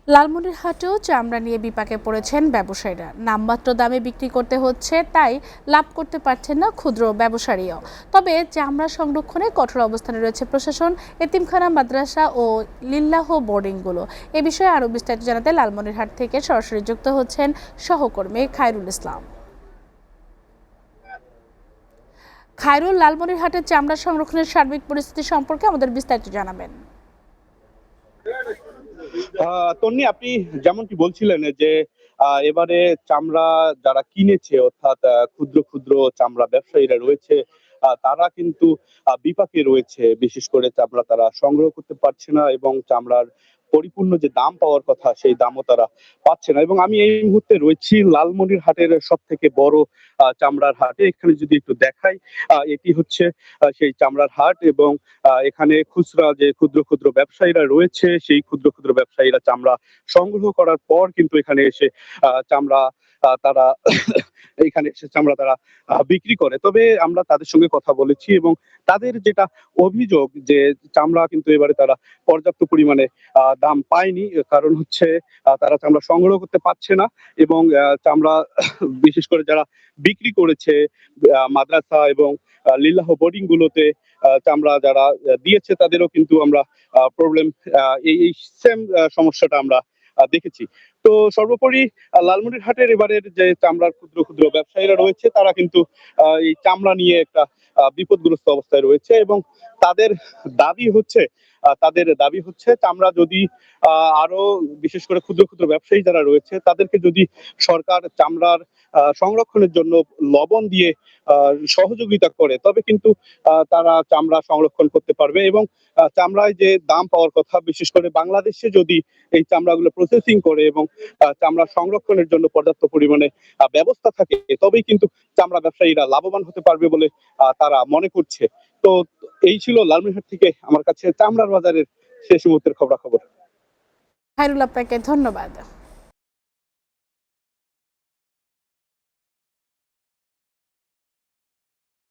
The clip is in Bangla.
লালমনিরহাটেও চামড়া নিয়ে বিপাকে পড়েছেন ব্যবসায়ীরা। নামমাত্র দামে বিক্রি করতে হচ্ছে, তাই লাভ করতে পারছেন না ক্ষুদ্র ব্যবসায়ীও। তবে চামড়া সংরক্ষণে কঠোর অবস্থানে রয়েছে প্রশাসন, এতিমখানা, মাদ্রাসা ও লিল্লাহ বোর্ডিংগুলো। এ বিষয়ে আরও বিস্তারিত জানাতে লালমনিরহাট থেকে সরাসরি যুক্ত হচ্ছেন সহকর্মী খায়রুল ইসলাম। খায়রুল, লালমনিরহাটের চামড়া সংরক্ষণের সার্বিক পরিস্থিতি সম্পর্কে আমাদের বিস্তারিত জানাবেন। তন্নি, আপনি যেমনটি বলছিলেন যে এবারে চামড়া যারা কিনেছে, অর্থাৎ ক্ষুদ্র ক্ষুদ্র চামড়া ব্যবসায়ীরা রয়েছে, তারা কিন্তু বিপাকে রয়েছে। বিশেষ করে চামড়া তারা সংগ্রহ করতে পারছে না এবং চামড়ার পরিপূর্ণ যে দাম পাওয়ার কথা সেই দামও তারা পাচ্ছে না। এবং আমি এই মুহূর্তে রয়েছি লালমনিরহাটের সব থেকে বড় চামড়ার হাটে। এখানে যদি একটু দেখাই, এটি হচ্ছে সেই চামড়ার হাট এবং এখানে খুচরা যে ক্ষুদ্র ক্ষুদ্র ব্যবসায়ীরা রয়েছে, সেই ক্ষুদ্র ক্ষুদ্র ব্যবসায়ীরা চামড়া সংগ্রহ করার পর কিন্তু এখানে এসে চামড়া তারা এখানে এসে চামড়া তারা বিক্রি করে। তবে আমরা তাদের সঙ্গে কথা বলেছি এবং তাদের যেটা অভিযোগ যে চামড়া কিন্তু এবারে তারা পর্যাপ্ত পরিমাণে দাম পায়নি। কারণ হচ্ছে তারা চামড়া সংগ্রহ করতে পারছে না এবং চামড়া বিশেষ করে যারা বিক্রি করেছে মাদ্রাসা এবং লিল্লাহ বোর্ডিং গুলোতে চামড়া যারা দিয়েছে, তাদেরও কিন্তু আমরা প্রবলেম, এই সেম সমস্যাটা আমরা দেখেছি। তো সর্বোপরি লালমনিরহাটের এবারের যে চামড়ার ক্ষুদ্র ক্ষুদ্র ব্যবসায়ীরা রয়েছে, তারা কিন্তু এই চামড়া নিয়ে একটা বিপদগ্রস্ত অবস্থায় রয়েছে এবং তাদের দাবি হচ্ছে চামড়া যদি আরো বিশেষ করে ক্ষুদ্র ক্ষুদ্র ব্যবসায়ী যারা রয়েছে, তাদেরকে যদি সরকার চামড়ার সংরক্ষণের জন্য লবণ দিয়ে সহযোগিতা করে, তবে কিন্তু তারা চামড়া সংরক্ষণ করতে পারবে এবং চামড়ায় যে দাম পাওয়ার কথা, বিশেষ করে বাংলাদেশে যদি এই চামড়াগুলো প্রসেসিং করে এবং চামড়া সংরক্ষণের জন্য পর্যাপ্ত পরিমাণে ব্যবস্থা থাকে, তবেই কিন্তু চামড়া ব্যবসায়ীরা লাভবান হতে পারবে বলে তারা মনে করছে। তো এই ছিল লালমনিরহাট থেকে আমার কাছে চামড়ার বাজারের শেষ মুহূর্তের খবরাখবর। খায়রুল, আপনাকে ধন্যবাদ।